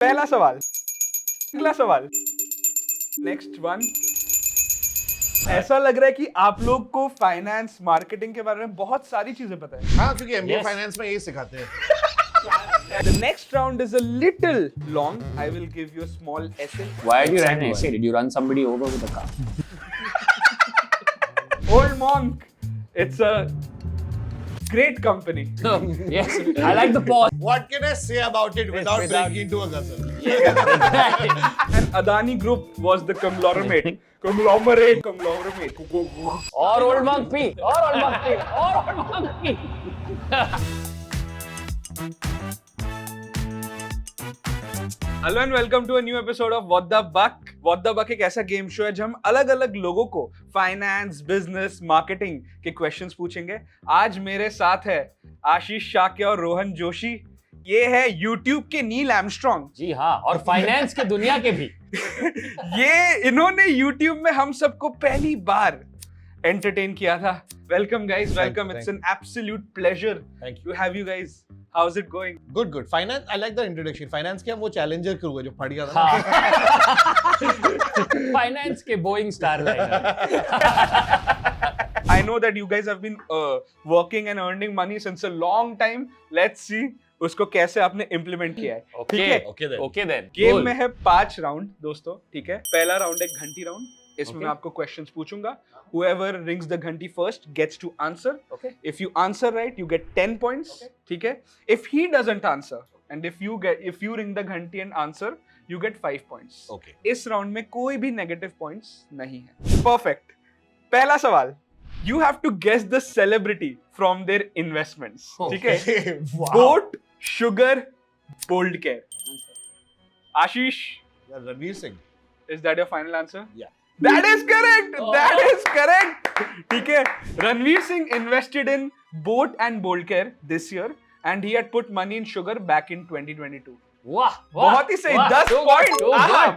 पहला सवाल, अगला सवाल, नेक्स्ट वन। ऐसा लग रहा है कि आप लोग को फाइनेंस मार्केटिंग के बारे में बहुत सारी चीजें पता है। हाँ, क्योंकि एमबीए Yes. फाइनेंस में यही सिखाते हैं। The next round is a little long. I will give you a small essay. Why did you run an essay? Did you run somebody over with a car? Old Monk. It's a great company. Yes, I like the pause. What can I say about it without without- breaking into a ghazal? And Adani Group was the conglomerate. Conglomerate. Or Old Monk P. Or Old Monk P. Or Old Monk P. Hello and welcome to a new episode of What the Buck. What the Buck एक ऐसा game show है जहाँ हम अलग अलग लोगों को finance, business, marketing के क्वेश्चंस पूछेंगे। आज मेरे साथ है आशीष शाक्य और रोहन जोशी। ये है YouTube के नील आर्मस्ट्रॉन्ग। जी हाँ, और फाइनेंस की दुनिया के भी। ये इन्होंने YouTube में हम सबको पहली बार एंटरटेन किया था। Welcome guys, welcome. It's an absolute pleasure Thank to have you guys. How's it going? Good, good. Finance, I like the introduction. Finance के हम वो challenger crew है जो फट गया था ना। हाँ। फाइनेंस के Boeing star liner. I know that you guys have been working and earning money since a long time. Let's see उसको कैसे आपने implement किया है। ठीक है? Okay then. गेम में है 5 राउंड दोस्तों, ठीक है? पहला राउंड एक घंटी राउंड। इसमें Okay. मैं आपको क्वेश्चंस पूछूंगा। Whoever rings the घंटी first gets to answer. Okay. If you answer right, you get 10 points. ठीक है? If he doesn't answer and if you ring the घंटी and answer, you get 5 points. Okay. इस round में कोई भी negative points नहीं है। परफेक्ट। पहला सवाल, you have to guess the celebrity from their investments. ठीक है? Wow. Boat, Sugar, Bold Care. Ashish, Yeah, Ranveer Singh. Is that your final answer? Yeah. That is correct. That is correct. ठीक है? Ranveer Singh invested in boat and bold care this year and he had put money in sugar back in 2022. वाह, बहुत ही सही, 10 point.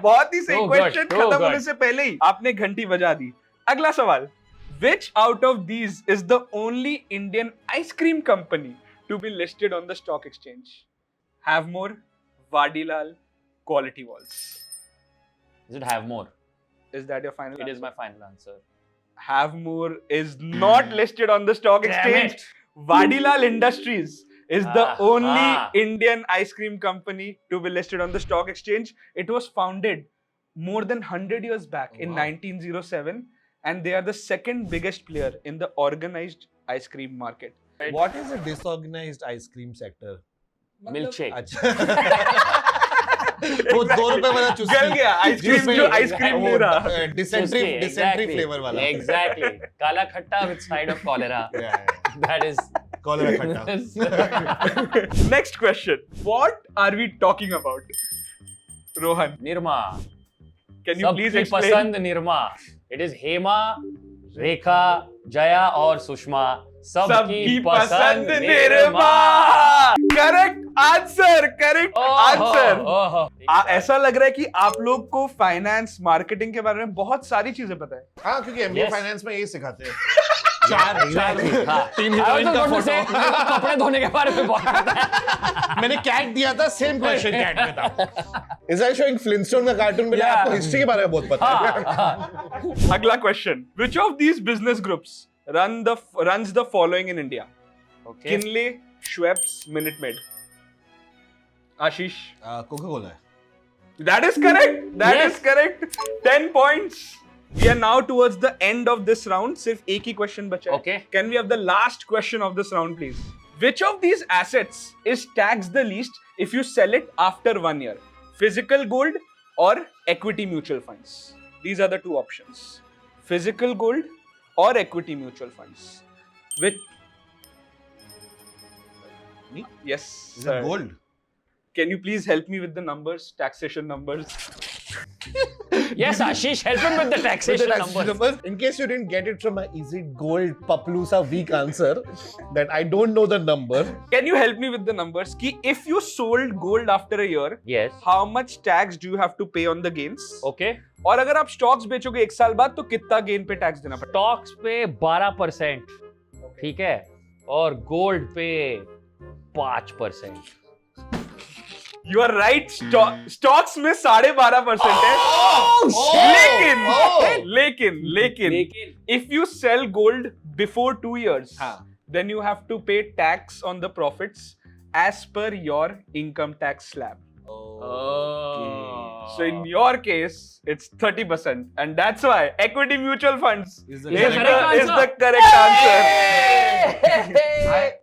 बहुत ही सही question खत्म होने से पहले ही आपने घंटी बजा दी। अगला सवाल, which out of these is the only Indian ice cream company to be listed on the stock exchange? Havmor, Vadilal, Quality Walls. Does it have more? Is that your final It answer? is my final answer. Havmor is not listed on the stock Damn exchange. it. Vadilal Industries is the only Ah. Indian ice cream company to be listed on the stock exchange. It was founded more than 100 years back in Wow. 1907 and they are the second biggest player in the organized ice cream market. What is a disorganized ice cream sector? Milkshake. अच्छा। वो 2 रुपए वाला चुस्की। गल गया ice cream जो ice cream वो, ले रहा। dysentery flavor वाला। Exactly. काला खट्टा with side of cholera. Yeah. That is. Cholera खट्टा। Next question. What are we talking about? Rohan, Nirma. can you please सबकी explain? पसंद निर्मा. It is हेमा, रेखा, जया और सुषमा. सबकी पसंद Nirma. Correct answer, correct answer. ऐसा लग रहा है कि आप लोग को फाइनेंस मार्केटिंग के बारे में बहुत सारी चीजें पता है। हाँ, क्योंकि एमबीए Yes. फाइनेंस में यही सिखाते हैं। चार 3 I हीरोइन also का want to say, फोटो। मेरे को कपड़े धोने के बारे में बहुत पता है. मैंने कैट दिया था, सेम क्वेश्चन कैट में था। Is that showing Flintstone का कार्टून में Yeah. आपको हिस्ट्री के बारे में बहुत पता है। हाँ. अगला question, which of these business groups runs the following in India? Okay. Kinley, Schweppes, Minute Maid. Ashish, Coca Cola है। that is correct. That Yes. is correct. 10 points. We are now towards the end of this round. सिर्फ एक ही question बचा है. Okay. Can we have the last question of this round, please? Which of these assets is taxed the least if you sell it after 1 year? Physical gold or equity mutual funds? These are the two options. Physical gold or equity mutual funds. Which? Me? Yes. Is sir. it gold? Can you please help me with the numbers, taxation numbers? Yes, Ashish, help him with the taxation numbers. In case you didn't get it from my easy gold Paplusa weak answer, that I don't know the number. Can you help me with the numbers? Ki if you sold gold after a year, Yes. how much tax do you have to pay on the gains? Okay. और अगर आप stocks बेचोगे 1 साल बाद तो कितना gain पे tax देना पड़ेगा? स्टॉक्स पे 12%, ठीक है, और गोल्ड पे 5%. You are right. Stocks में 12.5% है. लेकिन if you sell gold before 2 years, then you have to pay tax on the profits as per your income tax slab. So in your case, it's 30%, and that's why equity mutual funds is the correct answer.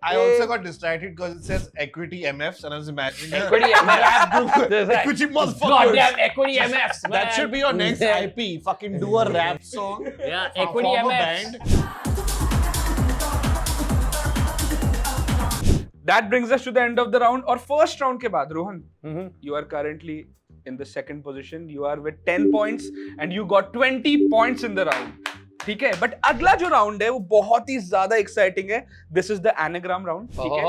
I also got distracted because it says equity MFs, and I was imagining Equity MFs. equity motherfuckers. Goddamn equity MFs, man. That should be your next IP. Fucking do a rap song. Yeah, equity form a MFs. band. That brings us to the end of the round. और first round के बाद, Rohan, Mhm. you are currently in the second position. You are with 10 points and you got 20 points in the round. ठीक है, but अगला जो round है वो बहुत ही ज़्यादा exciting है. This is the anagram round. ठीक है.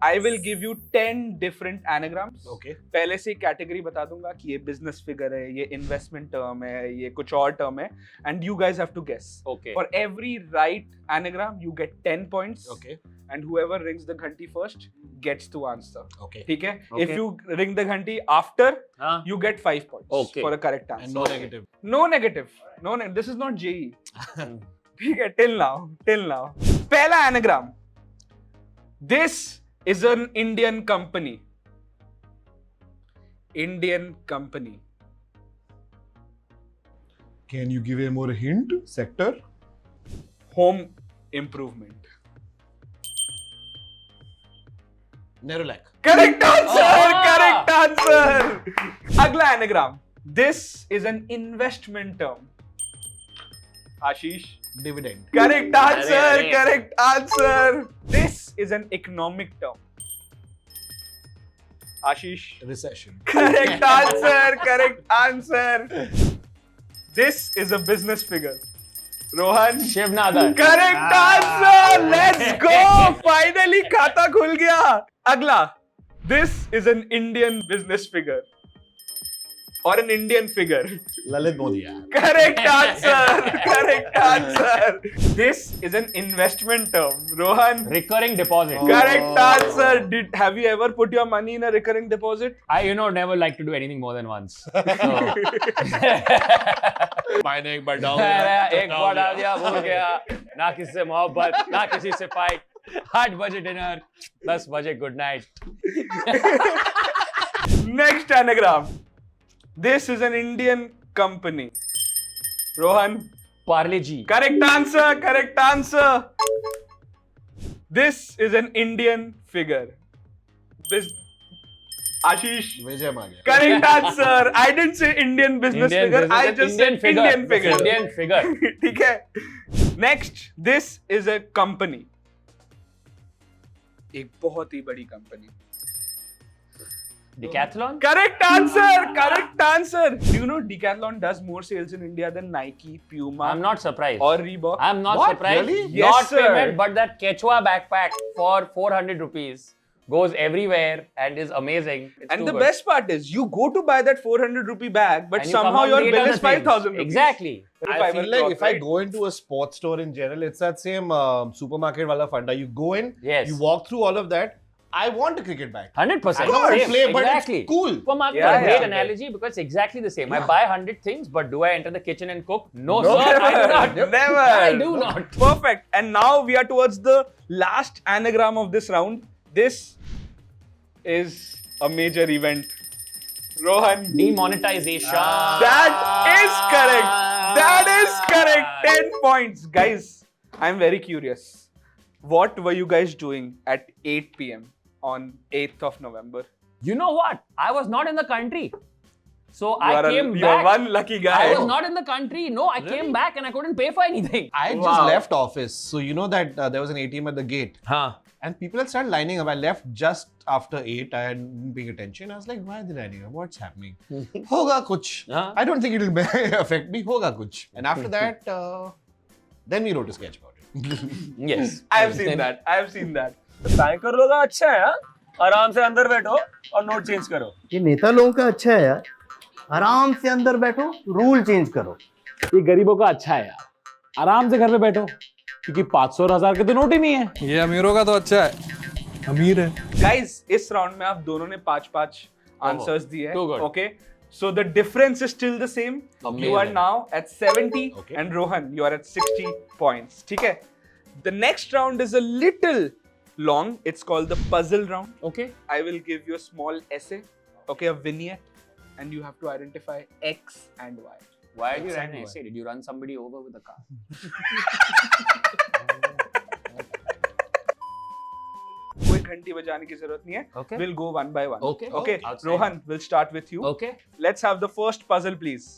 I will give you 10 different anagrams. Okay. पहले से कैटेगरी बता दूंगा कि ये business figure है, ये investment term है, ये कुछ और term है, and you guys have to guess. Okay. For every right anagram, you get 10 points. Okay. And whoever rings the ghanti first gets to answer. Okay. ठीक है? Okay. If you ring the ghanti after, Huh? you get 5 points Okay. for a correct answer. And no negative. No negative. No negative. This is not JE. ठीक है? Till now. पहला anagram. This is an Indian company. Can you give a more hint? Sector? Home improvement. Nerolac. Correct answer. Ah! Correct answer. अगला anagram. This is an investment term. Ashish. Dividend. Correct answer. अरे. Correct answer. This is an economic term. Ashish. Recession. Correct answer. Correct answer. This is a business figure. Rohan. Shiv Nadar. Correct answer. Let's go. Finally खाता खुल गया. अगला. This is an Indian business figure. Or an Indian figure. Lalit Modi. Correct answer. Correct answer. This is an investment term. Rohan. Recurring deposit. Correct answer. Have you ever put your money in a recurring deposit? I, never like to do anything more than once. So. मैंने एक बार डाल एक बार डाल दिया, भूल गया. ना किसी से मोहब्बत, ना किसी से फाइट. 8 बजे डिनर, 10 बजे good night. Next anagram. This is an Indian company. Rohan. Parle G. Correct answer. Correct answer. This is an Indian figure. Ashish. Vijay Mallya. Correct answer. I didn't say Indian business figure. I just said Indian figure. Indian figure. ठीक है. Next, this is a company. एक बहुत ही बड़ी company. Decathlon. Correct answer. Correct answer. Do you know Decathlon does more sales in India than Nike, Puma, I'm not surprised. or Reebok? I'm not What? surprised. Really? Yes, Not sir. payment, but that Quechua backpack for 400 rupees goes everywhere and is amazing. It's And too the good. best part is, you go to buy that 400 rupee bag, but And you come somehow out your with bill 8 is other things. 5,000 rupees. Exactly. I feel like if I go into a sports store in general, it's that same supermarket wala funda. You go in, Yes. you walk through all of that. I want a cricket bag. 100%. I know how to Same. play, but exactly. it's cool. Supermarket Yeah, is a great yeah. analogy because it's exactly the same. I buy 100 things, but do I enter the kitchen and cook? No, No, sir. I do not. Never. I do not. Perfect. And now we are towards the last anagram of this round. This is a major event. Rohan. Demonetization. That is correct. That is correct. 10 points. Guys, I'm very curious. What were you guys doing at 8 p.m. on 8th of November? You know what? I was not in the country. So You I are came you're back. one lucky guy. I was not in the country. No, I came back and I couldn't pay for anything. I Wow. just left office. So you know that there was an ATM at the gate. Huh. And people had started lining up. I left just after 8. I hadn't paying attention. I was like, why are they lining up? What's happening? Hoga kuch. Huh? I don't think it will affect me. Hoga kuch. And after that, then we wrote a sketch about it. Yes. I have seen that. I have seen that. Banker लोग का अच्छा है हाँ? आराम से अंदर बैठो और नोट चेंज करो. ये नेता लोगों का अच्छा है यार, आराम से अंदर बैठो, रूल चेंज करो. ये गरीबों का अच्छा है यार, आराम से घर पे बैठो क्योंकि 500 और 1000 के तो नोट ही नहीं है. ये अमीरों का तो अच्छा है, अमीर है. Guys, इस राउंड में आप दोनों ने 5-5 answers दिए. Too good. Okay. So the difference is still the same. You are Amazing. now at 70 Okay. and Rohan, you are at 60 points. ठीक है? The next round is a little long. It's called the puzzle round. Okay. I will give you a small essay, okay, a vignette, and you have to identify X and Y. Why did you Exactly run an why. essay? Did you run somebody over with a car? कोई घंटी बजाने की जरूरत नहीं है. Okay. We'll go one by one. Okay. Okay. Outstanding. Rohan, we'll start with you. Okay. Let's have the first puzzle, please.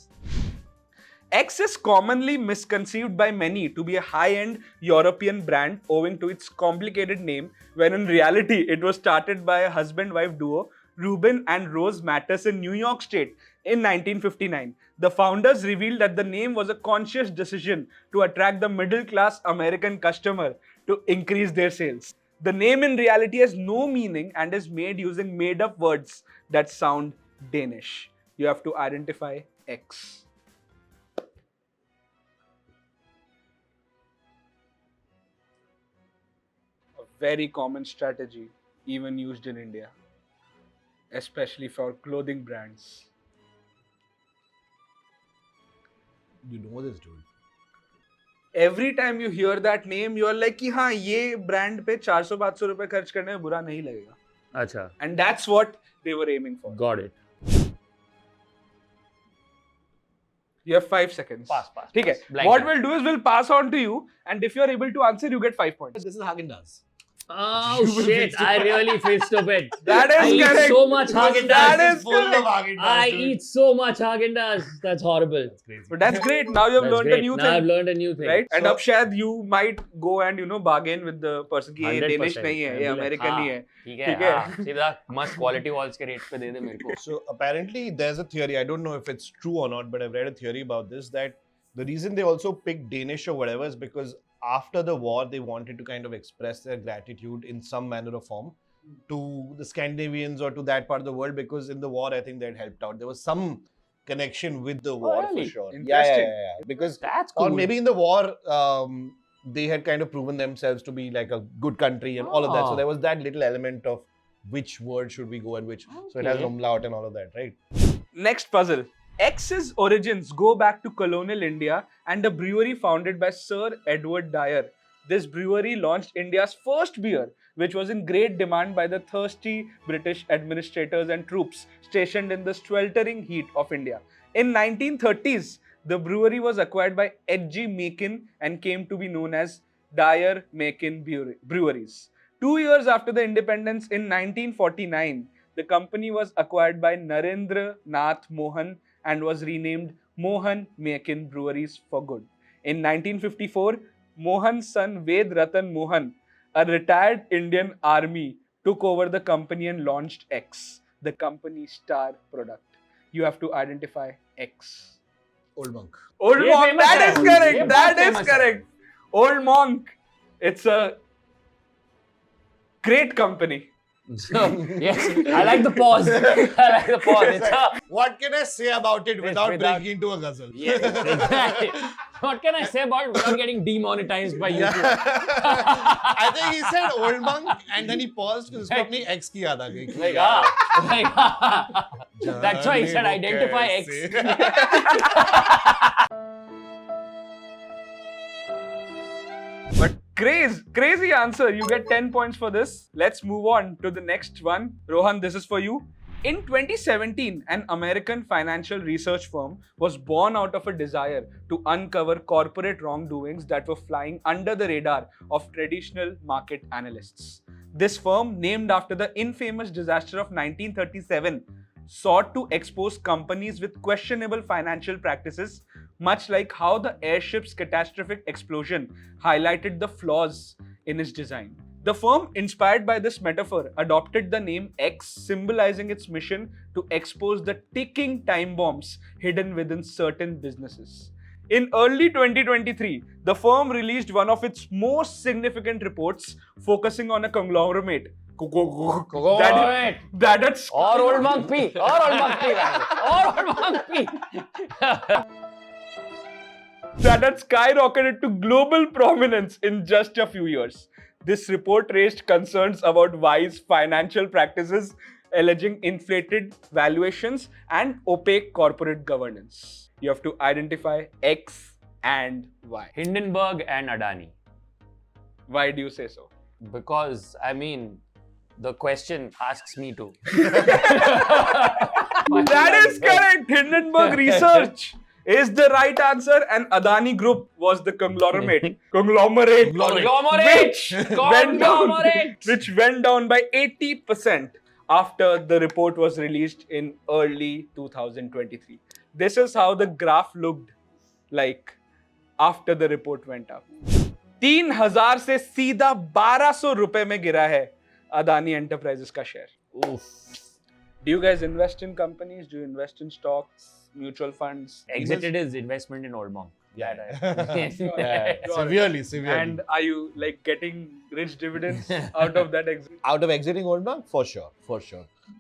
X is commonly misconceived by many to be a high-end European brand owing to its complicated name, when in reality it was started by a husband-wife duo, Ruben and Rose Matters in New York State in 1959. The founders revealed that the name was a conscious decision to attract the middle-class American customer to increase their sales. The name in reality has no meaning and is made using made-up words that sound Danish. You have to identify X. A very common strategy, even used in India, especially for clothing brands. You know this, dude. Every time you hear that name, you are like कि हाँ ये brand पे 400-500 रुपए खर्च करने में बुरा नहीं लगेगा. Acha. And that's what they were aiming for. Got it. You have 5 seconds. Pass. ठीक है. Blank What time. we'll do is we'll pass on to you, and if you are able to answer, you get 5 points. This is Haagen-Dazs. Oh shit! I really feel stupid. That is I eat correct. so much Haagen-Dazs. That is full correct. of Haagen-Dazs. I dude. eat so much Haagen-Dazs. That's horrible. That's crazy. But that's great. Now you have That's learned great. a new Now thing. I've learned a new thing. Right? And So- अब शायद you might go and bargain with the person कि ये 100%. Danish नहीं है, ये I'll be like, American ही हाँ, है. ठीक है. ठीक है. हाँ, सीधा मस्त quality walls के rate पे दे दे मेरे को. So apparently there's a theory, I don't know if it's true or not, but I've read a theory about this, that the reason they also picked Danish or whatever is because after the war they wanted to kind of express their gratitude in some manner or form to the Scandinavians or to that part of the world, because in the war I think they had helped out. There was some connection with the war really? for sure. Interesting. Yeah. Because That's cool. or maybe in the war they had kind of proven themselves to be like a good country and all of that. So Oh. there was that little element of which word should we go and which. So it has Okay. umlaut and all of that, right? Next puzzle. X's origins go back to colonial India and a brewery founded by Sir Edward Dyer. This brewery launched India's first beer, which was in great demand by the thirsty British administrators and troops stationed in the sweltering heat of India. In 1930s, the brewery was acquired by H.G. Macon and came to be known as Dyer Macon Breweries. 2 years after the independence in 1949, the company was acquired by Narendra Nath Mohan and was renamed Mohan Macon Breweries for good. In 1954, Mohan's son Ved Ratan Mohan, a retired Indian army, took over the company and launched X, the company's star product. You have to identify X. Old monk. Old ये Monk, famous that है. is ये correct. बहुत That is famous है. correct. Old Monk. It's a great company. Yes, I like the pause. I like the pause. It's a, What can I say about it without without- breaking into a ghazal? yes, exactly. What can I say about it without getting demonetized by YouTube? I think he said old monk and then he paused because उसको अपनी ex की याद आ गई. Like, that's why he said identify X. But crazy answer. You get 10 points for this. Let's move on to the next one. Rohan, this is for you. In 2017, an American financial research firm was born out of a desire to uncover corporate wrongdoings that were flying under the radar of traditional market analysts. This firm, named after the infamous disaster of 1937, sought to expose companies with questionable financial practices, much like how the airship's catastrophic explosion highlighted the flaws in its design. The firm, inspired by this metaphor, adopted the name X, symbolizing its mission to expose the ticking time bombs hidden within certain businesses. In early 2023, the firm released one of its most significant reports focusing on a conglomerate that had Or old monk P. Or old monk P. Or old monk P. that had skyrocketed to global prominence in just a few years. This report raised concerns about wise financial practices alleging inflated valuations and opaque corporate governance. You have to identify X and Y. Hindenburg and Adani. Why do you say so? Because, I mean, the question asks me to. That is correct. Hindenburg Research is the right answer, and Adani Group was the conglomerate. Conglomerate! Which went down by 80% after the report was released in early 2023. This is how the graph looked like after the report went up. 3,000 से सीधा 1,200 रुपए में गिरा है Adani enterprises का share. Do you guys invest in companies? Do you invest in stocks, mutual funds? Exited his investment in Old Monk. Severely. And are you like getting rich dividends out of that exit? Out of exiting Old Bank, for sure.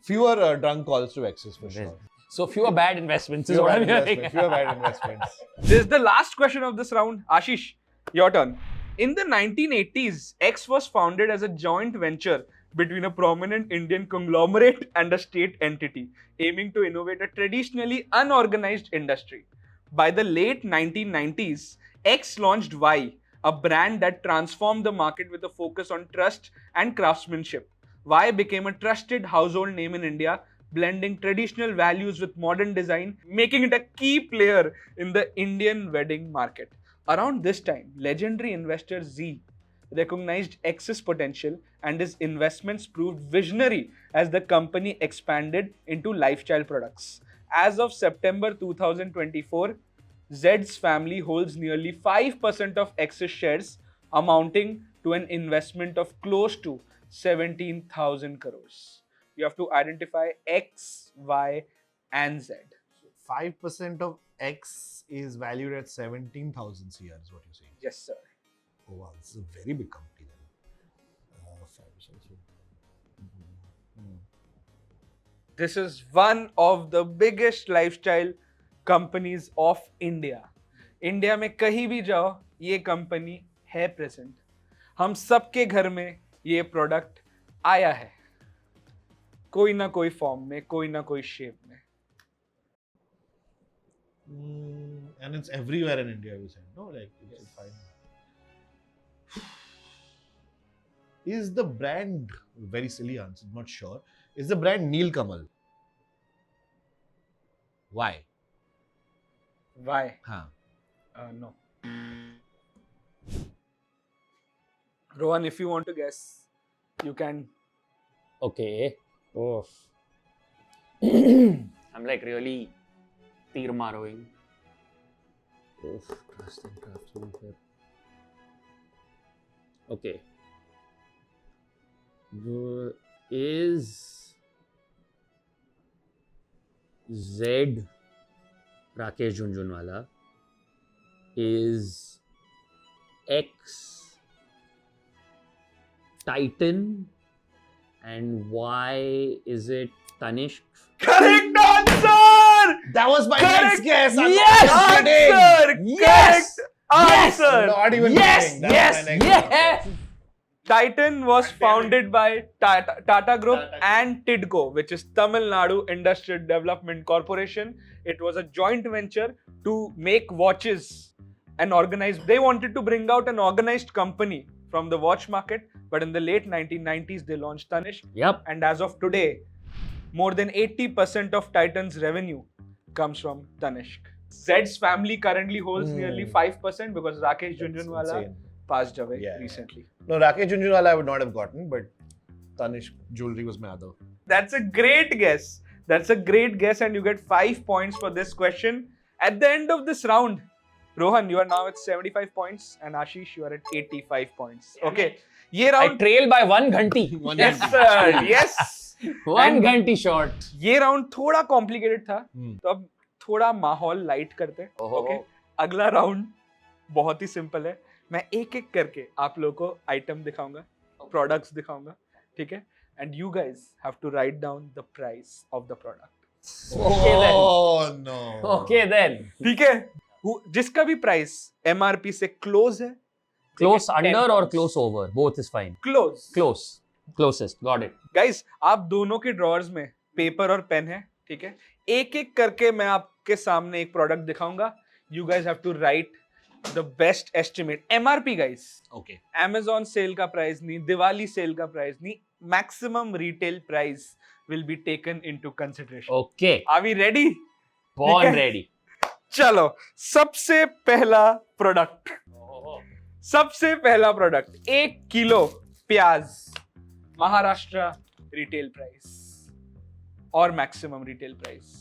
Fewer drunk calls to exits, for sure. So fewer bad investments is Fewer what bad I'm hearing. investments. Fewer bad investments. This is the last question of this round. Ashish, your turn. In the 1980s, X was founded as a joint venture between a prominent Indian conglomerate and a state entity, aiming to innovate a traditionally unorganized industry. By the late 1990s, X launched Y, a brand that transformed the market with a focus on trust and craftsmanship. Y became a trusted household name in India, blending traditional values with modern design, making it a key player in the Indian wedding market. Around this time, legendary investor Z recognized X's potential, and his investments proved visionary as the company expanded into lifestyle products. As of September 2024, Z's family holds nearly 5% of X's shares, amounting to an investment of close to 17,000 crores. You have to identify X, Y, and Z. 5% of X is valued at 17,000 CR, is what you're saying. Yes, sir. Oh wow, this is a very big company then. 5%. This is one of the biggest lifestyle companies of India. India में कहीं भी जाओ ये company है present. हम सबके घर में ये प्रोडक्ट आया है, कोई ना कोई फॉर्म में, कोई ना कोई शेप में. And it's everywhere in India, you said, no? Like, you can find. Is the brand, very silly answer, not sure. Is the brand Neel Kamal? Why? Why? Huh. No. Rohan, if you want to guess, you can. Okay. Oh. I'm like really tir maroing. Okay. Is Z Rakesh Jhunjhunwala? Is X Titan? And Y is it Tanishq? Correct answer! That was my next guess. I'm Yes! not kidding. Answer! Yes! Correct answer! Not even Yes! kidding. That was my next Yes! Titan was founded by Tata Group and TIDCO, which is Tamil Nadu Industrial Development Corporation. It was a joint venture to make watches and organize. They wanted to bring out an organized company from the watch market, but in the late 1990s, they launched Tanishq. Yep. And as of today, more than 80% of Titan's revenue comes from Tanishq. Z's family currently holds nearly 5% because Rakesh That's Jhunjhunwala insane. passed away Yeah. recently. No, Rakesh Jhunjhunwala I would not have gotten, but Tanishq jewelry was my other. That's a great guess. That's a great guess, and you get 5 points for this question. At the end of this round, Rohan, you are now at 75 points, and Ashish, you are at 85 points. Okay. ये I round. trail by 1 ghanti. Yes, sir. Yes. 1 ghanti short. ये round थोड़ा complicated था, Hmm. तो अब थोड़ा माहौल light करते हैं. ओहो. ओके. अगला राउंड बहुत ही सिंपल है. मैं एक एक करके आप लोगों को आइटम दिखाऊंगा, प्रोडक्ट्स दिखाऊंगा, ठीक है? And you guys have to write down the price of the product. Okay then. Oh no. Okay then. ठीक है? जिसका भी प्राइस एमआरपी से क्लोज है, Close take it under 10 or points. close over? Both is fine. Close. Close. Closest. Got it. Guys आप दोनों के drawers में पेपर और पेन है, ठीक है? एक एक करके मैं आपके सामने एक प्रोडक्ट दिखाऊंगा. You guys have to write the best estimate. MRP guys. Okay. Amazon sale का प्राइस नहीं, दिवाली सेल का प्राइस नहीं, maximum retail price will be taken into consideration. Okay. Are we ready? Born है? ready. चलो सबसे पहला product, सबसे पहला प्रोडक्ट 1 किलो प्याज, महाराष्ट्र रिटेल प्राइस और maximum retail price.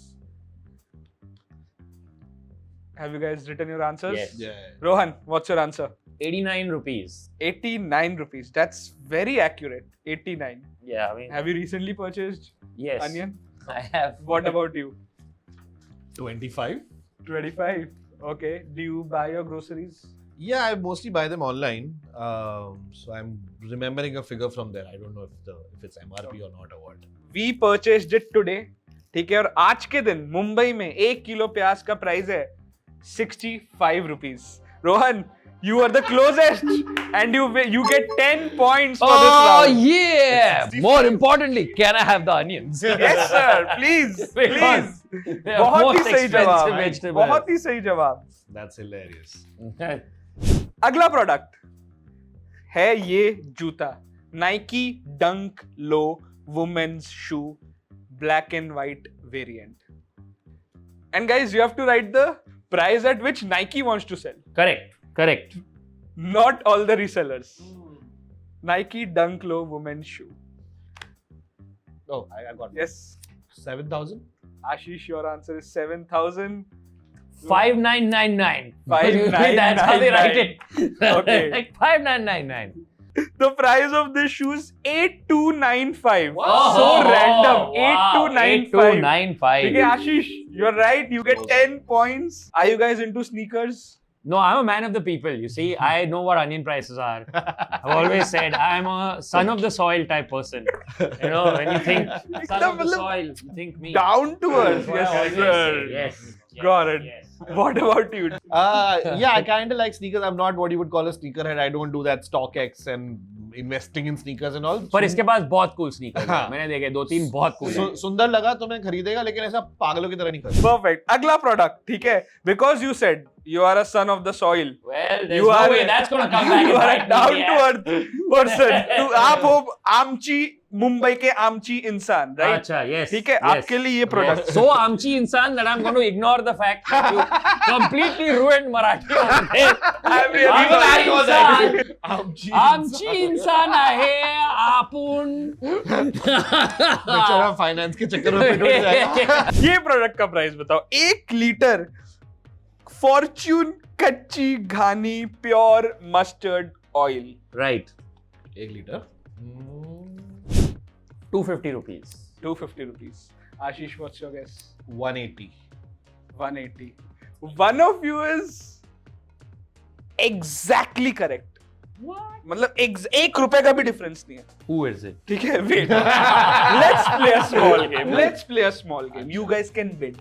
Have you guys written your answers? Yes. Yeah. Rohan, what's your answer? 89 rupees. 89 rupees. That's very accurate. 89. Yeah, I mean, Have you recently purchased yes. onion? I have. What about you? 25. 25. Okay. Do you buy your groceries? Yeah, I mostly buy them online. So I'm remembering a figure from there. I don't know if it's MRP or not or what. We purchased it today. ठीक है, और आज के दिन मुंबई में 1 kilo प्याज का price है 65 rupees. Rohan, you are the closest and you get 10 points for this Oh round. yeah! More importantly, can I have the onions? Yes sir, please, please. They are बहुत ही most सही जवाब, expensive vegetables. बहुत ही सही जवाब. That's hilarious. अगला product है ये जूता, Nike Dunk low women's shoe, black and white variant. And guys you have to write the price at which Nike wants to sell, Correct. Correct. not all the resellers. Nike Dunk Low women's shoe. Oh, I got Yes. 7,000. Ashish, your answer is 7,000. 5999. 5999. That's how they write it. Okay. Like 5999. The price of this shoe is 8295. Oh, So random. wow. 8295. 8295. Okay, Ashish, you're right. You get 10 points. Are you guys into sneakers? No, I'm a man of the people. You see, I know what onion prices are. I've always said I'm a son of the soil type person. You know, when you think son of the soil, you think me. Down to earth. That's what I Yes, always sir. say. Yes. yes, Got it. Yes. What about you? Yeah, I kind of like sneakers. I'm not what you would call a sneakerhead. I don't do that StockX and investing in sneakers and all. पर इसके पास बहुत cool sneakers हैं. हाँ. मैंने देखे 2-3 बहुत cool हैं. सुंदर लगा तो मैं खरीदेगा, लेकिन ऐसा पागलों की तरह नहीं खरीदेगा. Perfect. अगला प्रोडक्ट, ठीक है? Because you said you are a son of the soil. Well, there's You no are way that's gonna come back. You and are bite a me down in the to ass. earth person. तो आप हो आमची, मुंबई के आमची इंसान, right? अच्छा, yes. ठीक है, yes, आपके लिए ये प्रोडक्ट. yes. So आमची इंसान that I'm going to ignore the fact that you completely ruined Marathi over there. I'm really आमची sorry for that. इंसान, आमची इंसान आहे आपण. बेचारा फाइनेंस के चक्कर में पिट जाएगा. ये प्रोडक्ट का प्राइस बताओ. 1 लीटर फॉर्च्यून कच्ची घानी pure mustard oil. Right. 1 litre. 250 rupees. 250 rupees. Ashish, what's your guess? 180. 180. One of you is exactly correct. What? मतलब 1 रुपए का भी डिफरेंस नहीं है. Who is it? ठीक है, wait. Let's play a small game. Let's play a small game. You guys can bid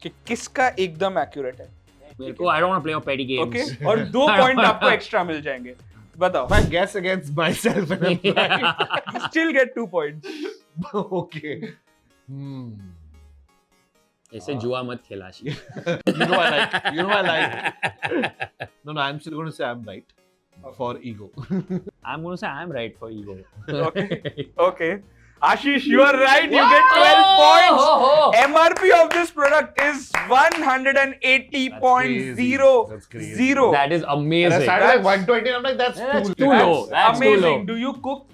कि किसका एकदम एक्यूरेट है. मेरे को I don't want to play your petty games. Okay, और 2 पॉइंट आपको एक्स्ट्रा मिल जाएंगे. बताओ. I guess against myself and I'm right. You still get 2 points. Okay. ऐसे जुआ मत खेला she. You know I like. You know I like. No, I'm still going to say I'm right for ego. I'm going to say I'm right for ego. Okay. Okay. Ashish, you are right. You get 12 points. MRP of this product is 180.00. That's crazy. That is And I amazing. started like 120 and I'm like, that's That's too too low. low. That's too Amazing. low. Do you cook?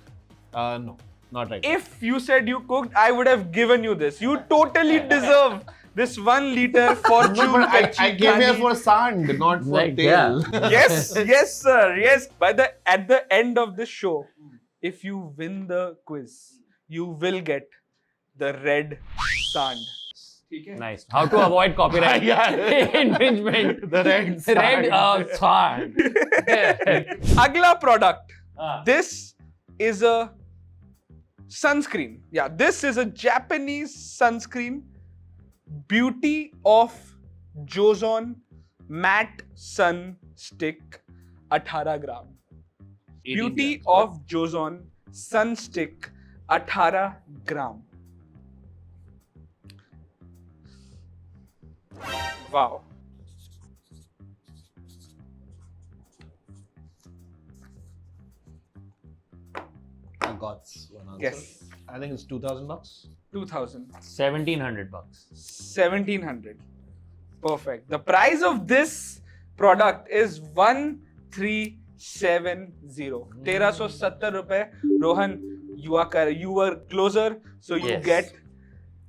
No, not right. If you said you cooked, I would have given you this. You totally deserve this 1 liter No, fortune. but I Kacchi came here Ghani. for sand, not for Like, tail. Yes, yes, sir. Yes. At the end of this show, if you win the quiz, you will get the red sand. Okay? Nice. How to avoid copyright Yeah. infringement? The red sand. Red sand. Agla product. Ah. This is a sunscreen. Yeah, this is a Japanese sunscreen. Beauty of Jozon Matte Sun Stick 18 gram. Beauty of Jozon Sunstick 18 gram. Wow. I got one answer. Guess. I think it's $2,000. 2000. $1,700. 1700. Perfect. The price of this product is 1370. 1370 rupees. Rohan, you were closer, so you Yes. get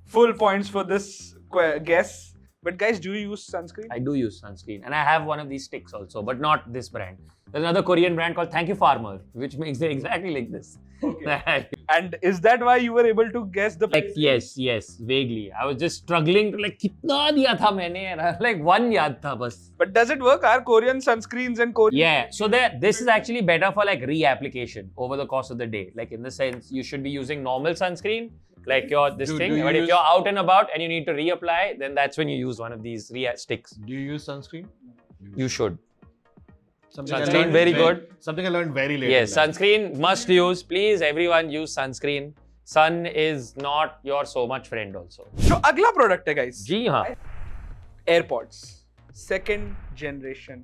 full points for this guess. But guys, do you use sunscreen? I do use sunscreen, and I have one of these sticks also, but not this brand. There's another Korean brand called Thank You Farmer, which makes it exactly like this. Okay. And is that why you were able to guess the Like yes, vaguely. I was just struggling to like कितना दिया था मैंने, like one याद था बस. But does it work? Are Korean sunscreens and Korean? Yeah, so this is actually better for like reapplication over the course of the day. Like in the sense, you should be using normal sunscreen, like this Do thing. you But if use- you're out and about and you need to reapply, then that's when you use one of these sticks. Do you use sunscreen? You should. Something I Sunscreen, learned very good. Something I learned very late. Yes, in life. sunscreen must use. Please, everyone use sunscreen. Sun is not your so much friend also. So, अगला product है guys. जी हाँ. AirPods. Second generation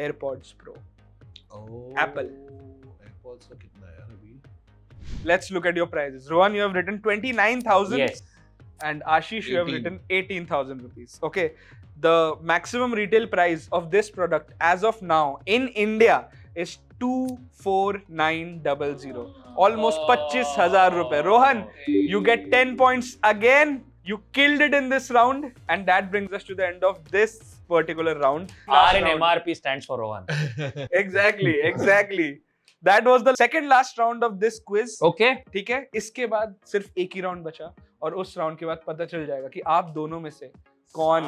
AirPods Pro. Oh. Apple. AirPods का कितना है यार अभी? Let's look at your prices. Rohan, you have written 29,000. Yes. And Ashish, you have 18. written 18,000 rupees. Okay. The maximum retail price of this product as of now in India is 24,900. Almost 25,000 rupees. Rohan, you get 10 points again. You killed it in this round. And that brings us to the end of this particular round. R in MRP stands for Rohan. Exactly. That was the second last round of this quiz. Okay. ठीक है, इसके बाद सिर्फ एक ही round बचा और उस round के बाद पता चल जाएगा कि आप दोनों में से कौन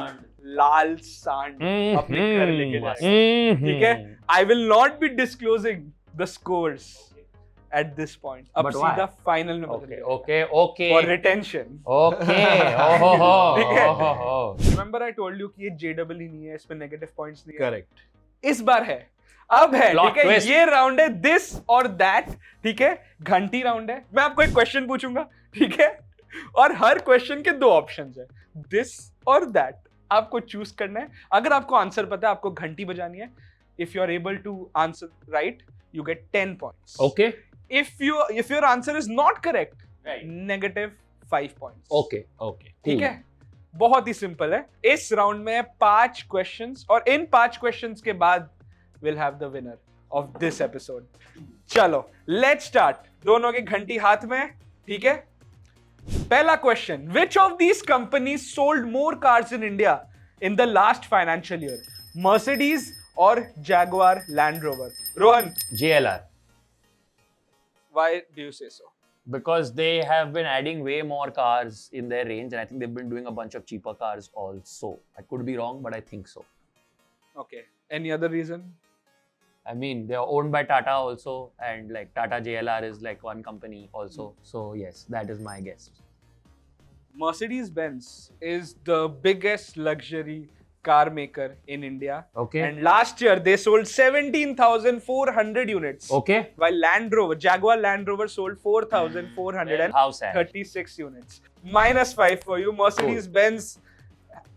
लाल सांड अपने घर लेके जाएगा. ठीक है, I will not be disclosing the scores at this point. अब But why? सीधा फाइनल में बदल Okay. गया. Okay. For retention. Okay. ठीक है? Oh. Remember I told you कि ये JEE नहीं है, इसमें नेगेटिव पॉइंट्स नहीं है. Correct. इस बार है, अब है. Plot ठीक है, twist. ये राउंड है दिस और दैट. ठीक है, घंटी राउंड है. मैं आपको एक क्वेश्चन पूछूंगा, ठीक है, और हर क्वेश्चन के दो ऑप्शंस है, दिस और दैट. आपको चूज करना है. अगर आपको आंसर पता है, आपको घंटी बजानी है. If you are able to answer right, you get 10 points. Okay. If your answer is not correct, negative 5 points. Okay. ठीक है, बहुत ही सिंपल है. इस राउंड में 5 क्वेश्चंस और इन 5 क्वेश्चंस के बाद we'll have the winner of this episode. चलो, let's start. दोनों की घंटी हाथ में, ठीक है. पहला question, which of these companies sold more cars in India in the last financial year? Mercedes or Jaguar Land Rover? Rohan, JLR. why do you say so? Because they have been adding way more cars in their range, and I think they've been doing a bunch of cheaper cars also. I could be wrong, but I think so. Okay. Any other reason? I mean, they are owned by Tata also, and like Tata JLR is like one company also. So yes, that is my guess. Mercedes-Benz is the biggest luxury car maker in India. Okay. And last year they sold 17,400 units. Okay. While Jaguar Land Rover sold 4,436 How sad. units. -5 for you. Mercedes-Benz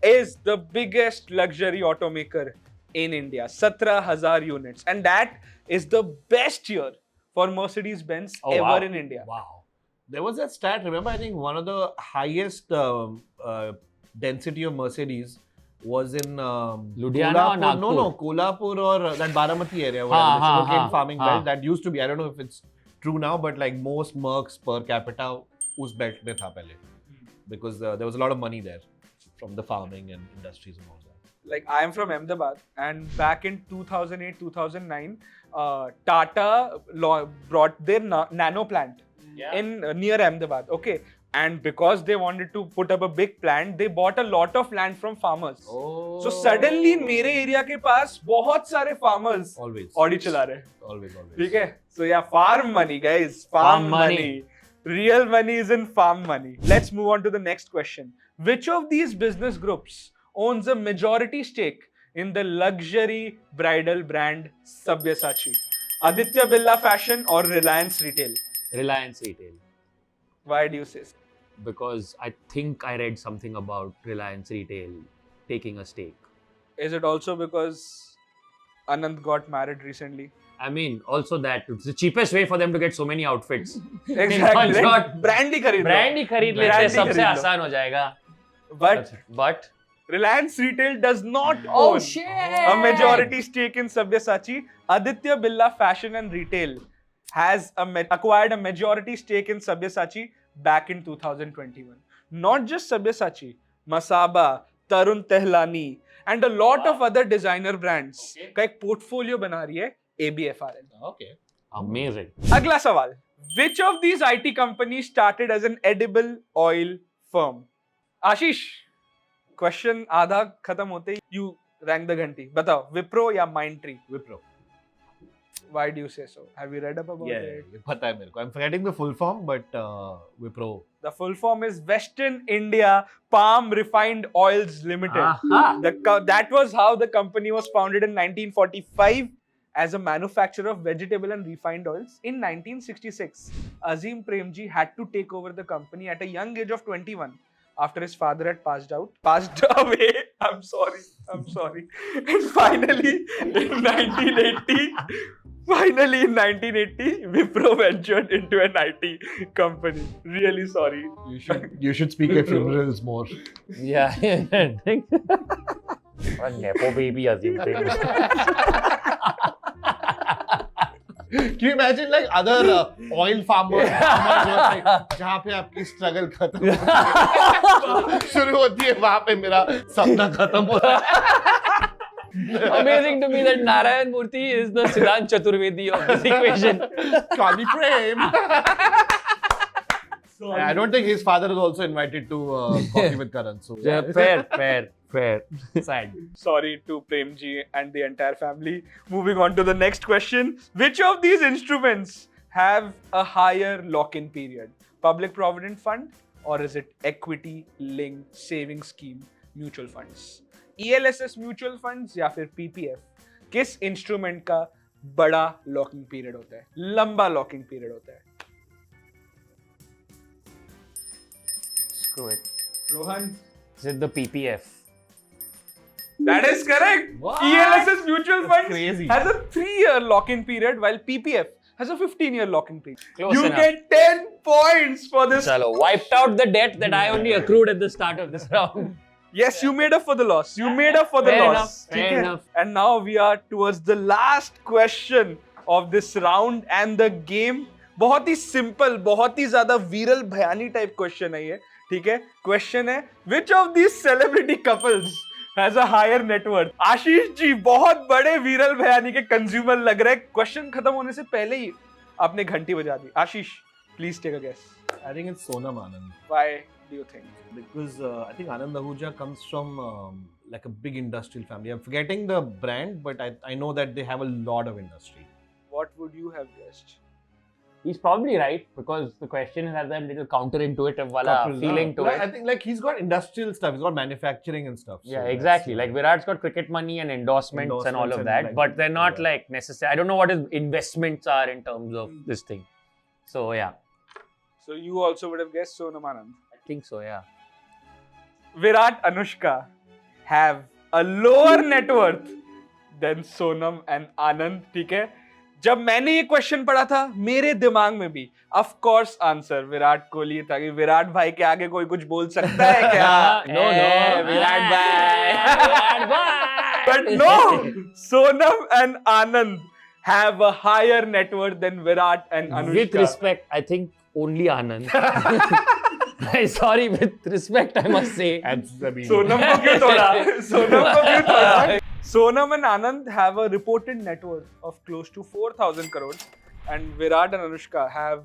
is the biggest luxury automaker in India. 17,000 units. And that is the best year for Mercedes-Benz Oh, ever wow. in India. Wow. There was that stat, remember, I think one of the highest density of Mercedes was in Ludhiana or Nagpur? No, Kolhapur or that Baramati area, Ha, whatever, the ha, sugarcane ha, farming ha. belt. That used to be, I don't know if it's true now, but like most Mercs per capita us belt mein tha pehle. Because there was a lot of money there from the farming and industries and all that. Like I am from Ahmedabad, and back in 2008-2009, Tata brought their nano plant in near Ahmedabad. Okay, and because they wanted to put up a big plant, they bought a lot of land from farmers. Oh. So suddenly मेरे area के पास बहुत सारे farmers Always. Audi चला रहे. Always. ठीक है? So yeah, farm money, guys. Farm Farm money. money. Real money is in farm money. Let's move on to the next question. Which of these business groups owns a majority stake in the luxury bridal brand Sabyasachi? Aditya Birla Fashion or Reliance Retail? Reliance Retail. Why do you say so? Because I think I read something about Reliance Retail taking a stake. Is it also because Anand got married recently? I mean, also that it's the cheapest way for them to get so many outfits. Exactly. In Right? short, Brand ही खरीद लो. Brand ही खरीद लेते Brand हैं, ही सबसे खरीद लो. आसान हो जाएगा. But Reliance Retail does not own a majority stake in Sabyasachi. Aditya Birla Fashion and Retail has acquired a majority stake in Sabyasachi back in 2021. Not just Sabyasachi, Masaba, Tarun Tehlani, and a lot of other designer brands का एक portfolio बना रही है ABFRL. Okay. Amazing. अगला सवाल. Which of these IT companies started as an edible oil firm? Ashish, question आधा खत्म होते ही you rang the घंटी. बताओ, Wipro या Mindtree? Wipro. Why do you say so? Have you read up about Yeah, it? ये पता है मेरे को. I'm forgetting the full form, but Wipro. The full form is Western India Palm Refined Oils Limited. Aha. That was how the company was founded in 1945 as a manufacturer of vegetable and refined oils. In 1966, Azim Premji had to take over the company at a young age of 21 after his father had passed away. I'm sorry. And finally, in 1980, Wipro ventured into an IT company. Really sorry. You should speak at funerals more. Yeah, I think. What nepo baby Azim Premji. Can you imagine like other oil farmers जहाँ पे आपकी struggle खत्म शुरू होती है वहाँ पे मेरा सपना खत्म होता है. Amazing to me that Narayan Murthy is the Siddhant Chaturvedi of this equation. Kali Prem. I don't think his father is also invited to coffee with Karan. So Fair. Sad. Sorry to Premji and the entire family. Moving on to the next question. Which of these instruments have a higher lock-in period? Public Provident Fund, or is it equity linked saving scheme mutual funds? ELSS mutual funds या फिर PPF? किस instrument का बड़ा locking period होता है, लंबा locking period होता है? Screw it. Rohan? Is it the PPF? That is correct. What? ELSS mutual funds crazy. has a 3-year lock-in period, while PPF has a 15-year lock-in period. Close You enough. get 10 points for this. Chalo, wiped out the debt that I only accrued at the start of this round. Yes, you made up for the loss. You made up for the Fair loss. enough, fair ठीक है? enough. And now we are towards the last question of this round and the game. बहुत ही simple, बहुत ही ज़्यादा viral Bhayani type question है ये. ठीक है? Question है, which of these celebrity couples has a higher net worth? Ashish ji बहुत बड़े viral भयानी के consumer लग रहे हैं. Question खत्म होने से पहले ही आपने घंटी बजा दी. आशीष, please take a guess. I think it's Sonam Anand. Why do you think? Because I think Anand Ahuja comes from like a big industrial family. I'm forgetting the brand, but I know that they have a lot of industry. What would you have guessed? He's probably right because the question has that little counterintuitive wala Couple, feeling to but it. I think like he's got industrial stuff. He's got manufacturing and stuff. Yeah, so exactly. that's, Like Virat's got cricket money and endorsements and all Endorsements of and that, like- but they're not yeah. like necessary. I don't know what his investments are in terms of this thing. So yeah, So you also would have guessed Sonam Anand. I think so. Yeah. Virat Anushka have a lower net worth than Sonam and Anand. ठीक है? जब मैंने ये question पढ़ा था मेरे दिमाग में भी of course answer Virat Kohli था कि विराट भाई के आगे कोई कुछ बोल सकता है क्या? No, विराट Virat भाई. bhai. But no, Sonam and Anand have a higher net worth than Virat and Anushka. With respect, I think only Anand. Sorry, with respect, I must say. Sonam को क्यों तोड़ा? Sonam को क्यों तोड़ा? Sonam and Anand have a reported net worth of close to 4,000 crores, and Virat and Anushka have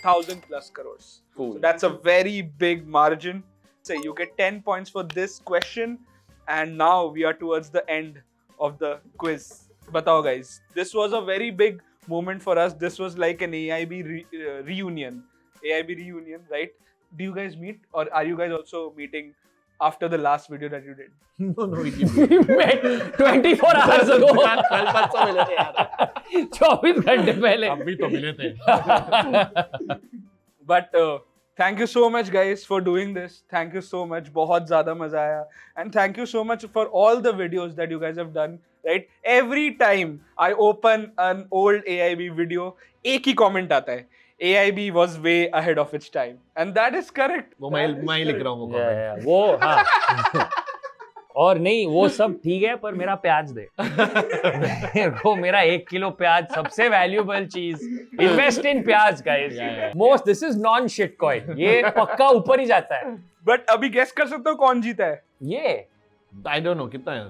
1,000 plus crores. Cool. So that's a very big margin. So you get 10 points for this question, and now we are towards the end of the quiz. Batao guys, this was a very big moment for us. This was like an AIB reunion. AIB reunion, right? Do you guys meet, or are you guys also meeting after the last video that you did? No, We met 24 hours ago. 24 घंटे पहले अभी तो मिले थे. But thank you so much, guys, for doing this. Thank you so much. बहुत ज़्यादा मजा आया. And thank you so much for all the videos that you guys have done. Right? Every time I open an old AIB video, एक ही comment आता है. AIB was way ahead of its time, and that is correct. वो मैं ही लिख रहा हूँ वो Yeah, comment. yeah, वो हाँ और नहीं वो सब ठीक है पर मेरा प्याज दे मेरे को मेरा 1 किलो प्याज सबसे वैल्यूएबल चीज इन्वेस्ट इन प्याज guys most this is non shit coin ये पक्का ऊपर ही जाता है But अभी guess कर सकते हो कौन जीता है? ये I don't know कितना है.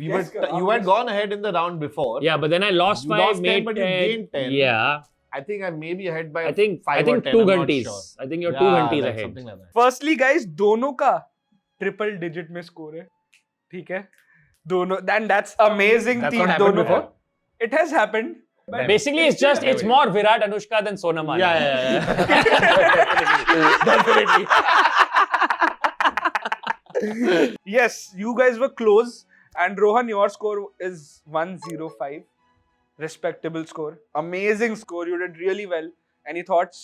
Guess करो, You had gone ahead in the round before. yeah but then I lost You 5 lost 10, made but you 10 gained 10. yeah I think I may be ahead by I think 5 or 10. 2 I'm not घंटीज sure. I think you're Yeah, 2 घंटीज like ahead something like that. Firstly, guys, दोनों का triple digit में score है. ठीक है? दोनों that's amazing That's team. not happened दोनों before? It has happened. But basically it's more Virat Anushka than Sonam Mane yes, you guys were close. And Rohan, your score is 105. Respectable score. Amazing score. You did really well. Any thoughts?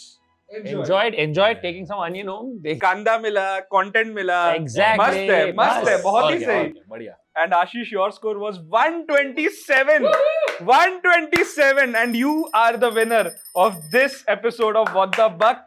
enjoyed taking some onion home कांदा मिला, content मिला. Exactly. मस्त है, बहुत ही सही. बढ़िया. And Ashish, your score was 127. 127. And you are the winner of this episode of What the Buck.